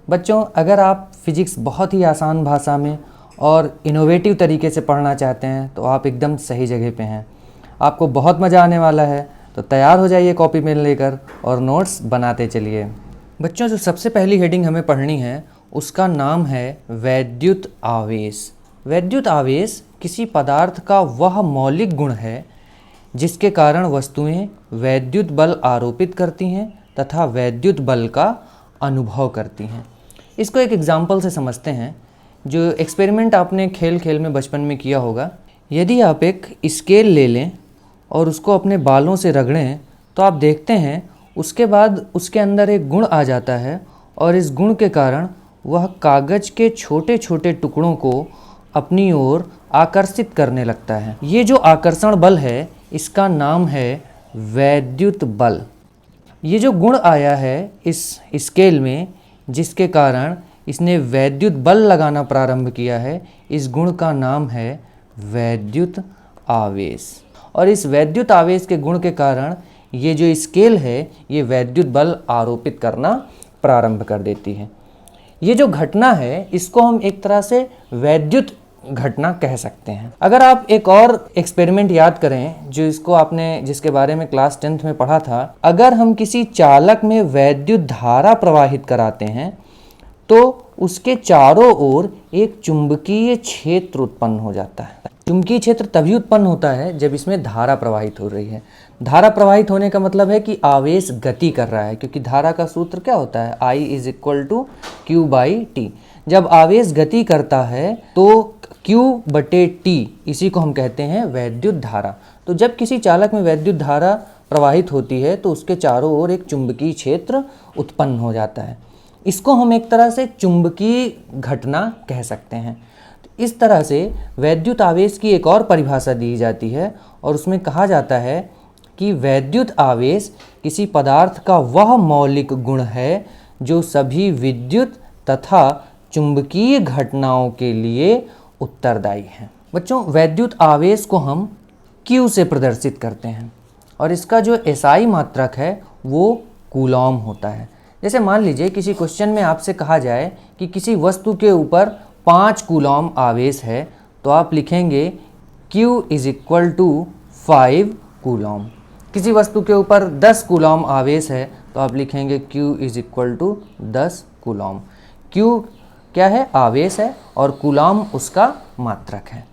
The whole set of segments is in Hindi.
बच्चों, अगर आप फिजिक्स बहुत ही आसान भाषा में और इनोवेटिव तरीके से पढ़ना चाहते हैं तो आप एकदम सही जगह पे हैं। आपको बहुत मज़ा आने वाला है, तो तैयार हो जाइए कॉपी पेन लेकर और नोट्स बनाते चलिए। बच्चों, जो सबसे पहली हेडिंग हमें पढ़नी है उसका नाम है वैद्युत आवेश। वैद्युत आवेश किसी पदार्थ का वह मौलिक गुण है जिसके कारण वस्तुएं वैद्युत बल आरोपित करती हैं तथा वैद्युत बल का अनुभव करती हैं। इसको एक एग्जाम्पल से समझते हैं। जो एक्सपेरिमेंट आपने खेल खेल में बचपन में किया होगा, यदि आप एक स्केल ले लें और उसको अपने बालों से रगड़ें तो आप देखते हैं उसके बाद उसके अंदर एक गुण आ जाता है और इस गुण के कारण वह कागज़ के छोटे छोटे टुकड़ों को अपनी ओर आकर्षित करने लगता है। ये जो आकर्षण बल है इसका नाम है वैद्युत बल। ये जो गुण आया है इस स्केल में जिसके कारण इसने वैद्युत बल लगाना प्रारंभ किया है, इस गुण का नाम है वैद्युत आवेश। और इस वैद्युत आवेश के गुण के कारण ये जो स्केल है ये वैद्युत बल आरोपित करना प्रारंभ कर देती है। ये जो घटना है इसको हम एक तरह से वैद्युत घटना कह सकते हैं। अगर आप एक और एक्सपेरिमेंट याद करें जिसके बारे में क्लास 10th में पढ़ा था, अगर हम किसी चालक में वैद्युत धारा प्रवाहित कराते हैं तो उसके चारों ओर एक चुंबकीय क्षेत्र उत्पन्न हो जाता है। चुंबकीय क्षेत्र तभी उत्पन्न होता है जब इसमें धारा प्रवाहित हो रही है। धारा प्रवाहित होने का मतलब है कि आवेश गति कर रहा है, क्योंकि धारा का सूत्र क्या होता है, I = Q/T। जब आवेश गति करता है तो Q/T, इसी को हम कहते हैं वैद्युत धारा। तो जब किसी चालक में वैद्युत धारा प्रवाहित होती है तो उसके चारों ओर एक चुंबकीय क्षेत्र उत्पन्न हो जाता है। इसको हम एक तरह से चुंबकीय घटना कह सकते हैं। तो इस तरह से वैद्युत आवेश की एक और परिभाषा दी जाती है और उसमें कहा जाता है कि वैद्युत आवेश किसी पदार्थ का वह मौलिक गुण है जो सभी विद्युत तथा चुंबकीय घटनाओं के लिए उत्तरदायी है। बच्चों, वैद्युत आवेश को हम Q से प्रदर्शित करते हैं और इसका जो SI मात्रक है वो कूलॉम होता है। जैसे मान लीजिए किसी क्वेश्चन में आपसे कहा जाए कि किसी वस्तु के ऊपर 5 कूलॉम आवेश है तो आप लिखेंगे Q = 5 कूलॉम। किसी वस्तु के ऊपर 10 कूलॉम आवेश है तो आप लिखेंगे Q = 10 कूलॉम। Q क्या है, आवेश है, और कूलॉम उसका मात्रक है।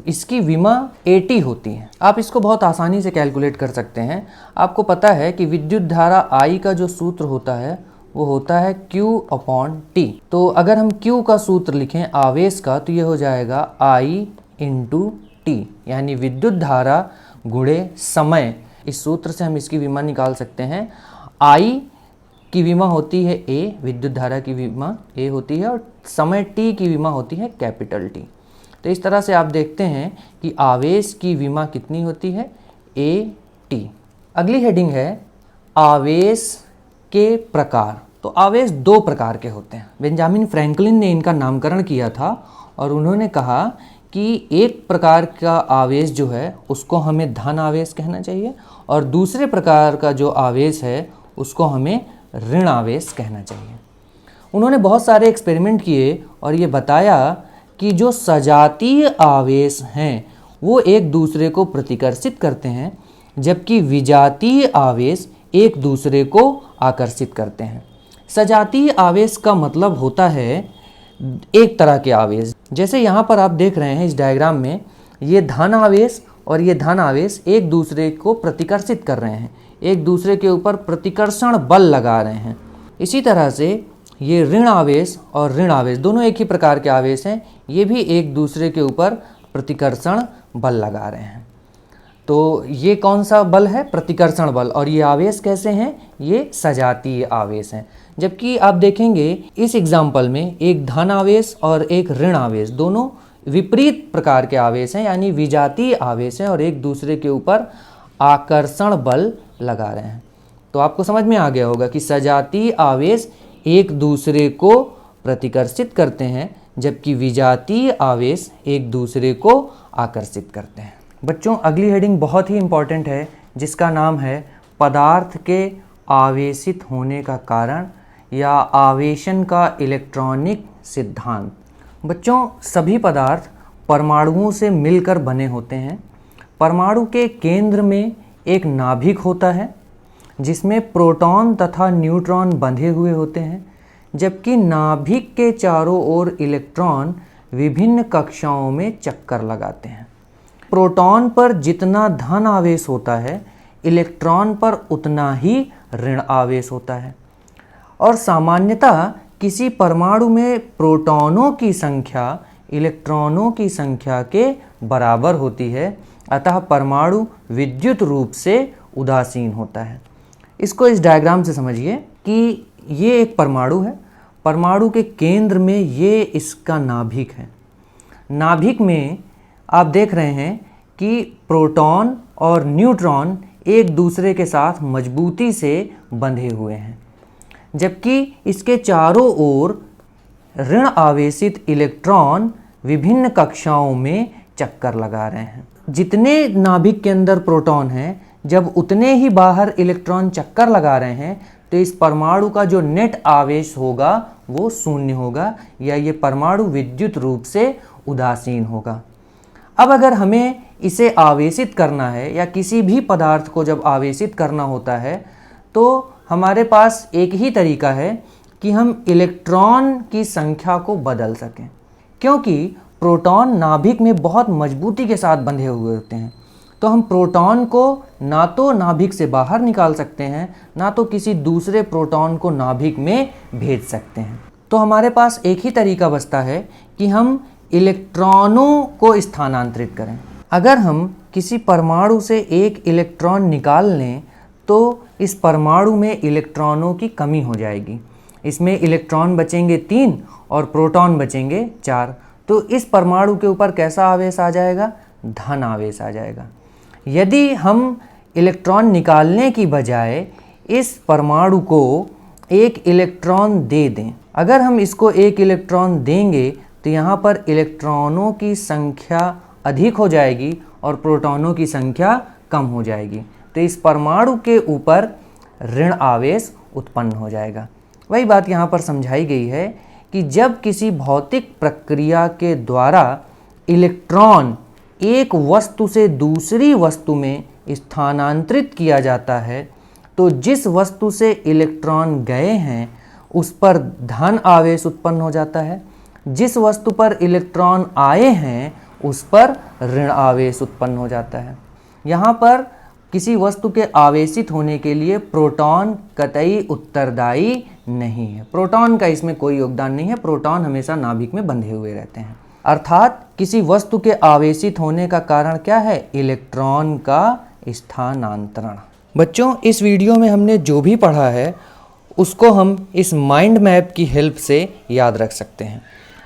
इसकी विमा 80 होती है। आप इसको बहुत आसानी से कैलकुलेट कर सकते हैं। आपको पता है कि विद्युत धारा I का जो सूत्र होता है वो होता है Q/T। तो अगर हम Q का सूत्र लिखें आवेश का तो ये हो जाएगा I × T, यानी विद्युत धारा गुणे समय। इस सूत्र से हम इसकी विमा निकाल सकते हैं। I की विमा होती है A, विद्युत धारा की विमा A होती है, और समय T की विमा होती है T। तो इस तरह से आप देखते हैं कि आवेश की विमा कितनी होती है, AT। अगली हेडिंग है आवेश के प्रकार। तो आवेश 2 प्रकार के होते हैं। बेंजामिन फ्रैंकलिन ने इनका नामकरण किया था और उन्होंने कहा कि एक प्रकार का आवेश जो है उसको हमें धन आवेश कहना चाहिए और दूसरे प्रकार का जो आवेश है उसको हमें ऋण आवेश कहना चाहिए। उन्होंने बहुत सारे एक्सपेरिमेंट किए और ये बताया कि जो सजातीय आवेश हैं वो एक दूसरे को प्रतिकर्षित करते हैं, जबकि विजातीय आवेश एक दूसरे को आकर्षित करते हैं। सजातीय आवेश का मतलब होता है एक तरह के आवेश, जैसे यहाँ पर आप देख रहे हैं इस डायग्राम में, ये धन आवेश और ये धन आवेश एक दूसरे को प्रतिकर्षित कर रहे हैं, एक दूसरे के ऊपर प्रतिकर्षण बल लगा रहे हैं। इसी तरह से ये ऋण आवेश और ऋण आवेश दोनों एक ही प्रकार के आवेश हैं, ये भी एक दूसरे के ऊपर प्रतिकर्षण बल लगा रहे हैं। तो ये कौन सा बल है, प्रतिकर्षण बल, और ये आवेश कैसे हैं, ये सजातीय आवेश हैं। जबकि आप देखेंगे इस एग्जाम्पल में एक धन आवेश और एक ऋण आवेश दोनों विपरीत प्रकार के आवेश हैं, यानी विजातीय आवेश हैं और एक दूसरे के ऊपर आकर्षण बल लगा रहे हैं। तो आपको समझ में आ गया होगा कि सजातीय आवेश एक दूसरे को प्रतिकर्षित करते हैं, जबकि विजातीय आवेश एक दूसरे को आकर्षित करते हैं। बच्चों, अगली हेडिंग बहुत ही इम्पॉर्टेंट है जिसका नाम है पदार्थ के आवेशित होने का कारण या आवेशन का इलेक्ट्रॉनिक सिद्धांत। बच्चों, सभी पदार्थ परमाणुओं से मिलकर बने होते हैं। परमाणु के केंद्र में एक नाभिक होता है जिसमें प्रोटॉन तथा न्यूट्रॉन बंधे हुए होते हैं, जबकि नाभिक के चारों ओर इलेक्ट्रॉन विभिन्न कक्षाओं में चक्कर लगाते हैं। प्रोटॉन पर जितना धन आवेश होता है, इलेक्ट्रॉन पर उतना ही ऋण आवेश होता है। और सामान्यतः किसी परमाणु में प्रोटॉनों की संख्या इलेक्ट्रॉनों की संख्या के बराबर होती है, अतः परमाणु विद्युत रूप से उदासीन होता है। इसको इस डायग्राम से समझिए कि ये एक परमाणु है। परमाणु के केंद्र में ये इसका नाभिक है। नाभिक में आप देख रहे हैं कि प्रोटॉन और न्यूट्रॉन एक दूसरे के साथ मजबूती से बंधे हुए हैं, जबकि इसके चारों ओर ऋण आवेशित इलेक्ट्रॉन विभिन्न कक्षाओं में चक्कर लगा रहे हैं। जितने नाभिक के अंदर प्रोटॉन हैं, जब उतने ही बाहर इलेक्ट्रॉन चक्कर लगा रहे हैं, तो इस परमाणु का जो नेट आवेश होगा वो शून्य होगा, या ये परमाणु विद्युत रूप से उदासीन होगा। अब अगर हमें इसे आवेशित करना है या किसी भी पदार्थ को जब आवेशित करना होता है, तो हमारे पास एक ही तरीका है कि हम इलेक्ट्रॉन की संख्या को बदल सकें, क्योंकि प्रोटॉन नाभिक में बहुत मजबूती के साथ बंधे हुए होते हैं। तो हम प्रोटॉन को ना तो नाभिक से बाहर निकाल सकते हैं, ना तो किसी दूसरे प्रोटॉन को नाभिक में भेज सकते हैं। तो हमारे पास एक ही तरीका बचता है कि हम इलेक्ट्रॉनों को स्थानांतरित करें। अगर हम किसी परमाणु से एक इलेक्ट्रॉन निकाल लें, तो इस परमाणु में इलेक्ट्रॉनों की कमी हो जाएगी। इसमें इलेक्ट्रॉन बचेंगे 3 और प्रोटॉन बचेंगे 4। तो इस परमाणु के ऊपर कैसा आवेश आ जाएगा? धन आवेश आ जाएगा। यदि हम इलेक्ट्रॉन निकालने की बजाय इस परमाणु को एक इलेक्ट्रॉन दे दें, अगर हम इसको एक इलेक्ट्रॉन देंगे तो यहाँ पर इलेक्ट्रॉनों की संख्या अधिक हो जाएगी और प्रोटॉनों की संख्या कम हो जाएगी। तो इस परमाणु के ऊपर ऋण आवेश उत्पन्न हो जाएगा। वही बात यहाँ पर समझाई गई है कि जब किसी भौतिक प्रक्रिया के द्वारा इलेक्ट्रॉन एक वस्तु से दूसरी वस्तु में स्थानांतरित किया जाता है, तो जिस वस्तु से इलेक्ट्रॉन गए हैं उस पर धन आवेश उत्पन्न हो जाता है, जिस वस्तु पर इलेक्ट्रॉन आए हैं उस पर ऋण आवेश उत्पन्न हो जाता है। यहाँ पर किसी वस्तु के आवेशित होने के लिए प्रोटॉन कतई उत्तरदायी नहीं है। प्रोटॉन का इसमें कोई योगदान नहीं है। प्रोटॉन हमेशा नाभिक में बंधे हुए रहते हैं। अर्थात किसी वस्तु के आवेशित होने का कारण क्या है? इलेक्ट्रॉन का स्थानांतरण। बच्चों, इस वीडियो में हमने जो भी पढ़ा है उसको हम इस माइंड मैप की हेल्प से याद रख सकते हैं।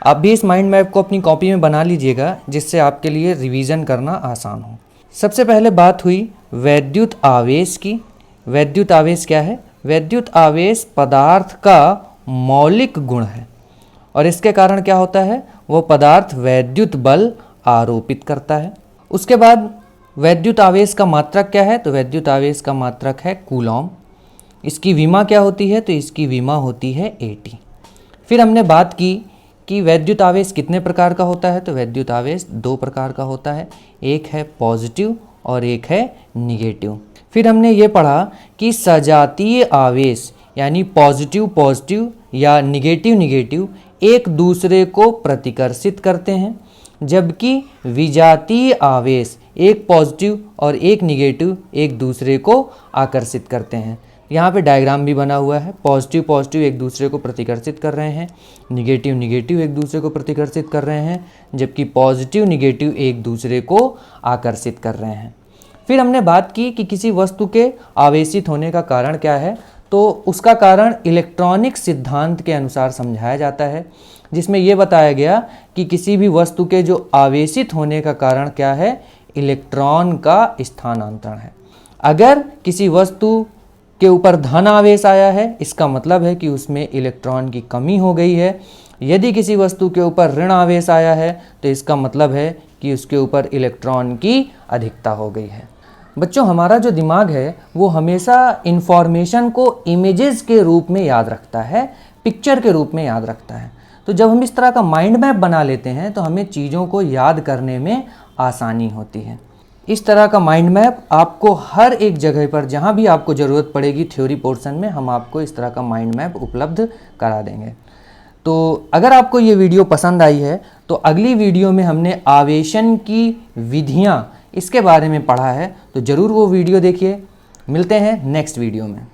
आप भी इस माइंड मैप को अपनी कॉपी में बना लीजिएगा, जिससे आपके लिए रिवीजन करना आसान हो। सबसे पहले बात हुई वैद्युत आवेश की। वैद्युत आवेश क्या है? वैद्युत आवेश पदार्थ का मौलिक गुण है और इसके कारण क्या होता है? वो पदार्थ वैद्युत बल आरोपित करता है। उसके बाद वैद्युत आवेश का मात्रक क्या है? तो वैद्युत आवेश का मात्रक है कूलॉम। इसकी विमा क्या होती है? तो इसकी विमा होती है AT। फिर हमने बात की कि वैद्युत आवेश कितने प्रकार का होता है? तो वैद्युत आवेश 2 प्रकार का होता है, एक है पॉजिटिव और एक है निगेटिव। फिर हमने ये पढ़ा कि सजातीय आवेश यानी पॉजिटिव पॉजिटिव या निगेटिव निगेटिव एक दूसरे को प्रतिकर्षित करते हैं, जबकि विजातीय आवेश एक पॉजिटिव और एक निगेटिव एक दूसरे को आकर्षित करते हैं। यहाँ पे डायग्राम भी बना हुआ है। पॉजिटिव पॉजिटिव एक दूसरे को प्रतिकर्षित कर रहे हैं, निगेटिव निगेटिव एक दूसरे को प्रतिकर्षित कर रहे हैं, जबकि पॉजिटिव निगेटिव एक दूसरे को आकर्षित कर रहे हैं। फिर हमने बात की कि किसी वस्तु के आवेशित होने का कारण क्या है, तो उसका कारण इलेक्ट्रॉनिक सिद्धांत के अनुसार समझाया जाता है, जिसमें यह बताया गया कि किसी भी वस्तु के जो आवेशित होने का कारण क्या है? इलेक्ट्रॉन का स्थानांतरण है। अगर किसी वस्तु के ऊपर धन आवेश आया है, इसका मतलब है कि उसमें इलेक्ट्रॉन की कमी हो गई है। यदि किसी वस्तु के ऊपर ऋण आवेश आया है, तो इसका मतलब है कि उसके ऊपर इलेक्ट्रॉन की अधिकता हो गई है। बच्चों, हमारा जो दिमाग है वो हमेशा इन्फॉर्मेशन को इमेजेस के रूप में याद रखता है, पिक्चर के रूप में याद रखता है। तो जब हम इस तरह का माइंड मैप बना लेते हैं तो हमें चीज़ों को याद करने में आसानी होती है। इस तरह का माइंड मैप आपको हर एक जगह पर जहाँ भी आपको ज़रूरत पड़ेगी थ्योरी पोर्शन में, हम आपको इस तरह का माइंड मैप उपलब्ध करा देंगे। तो अगर आपको ये वीडियो पसंद आई है तो अगली वीडियो में हमने आवेशन की विधियाँ इसके बारे में पढ़ा है, तो ज़रूर वो वीडियो देखिए। मिलते हैं नेक्स्ट वीडियो में।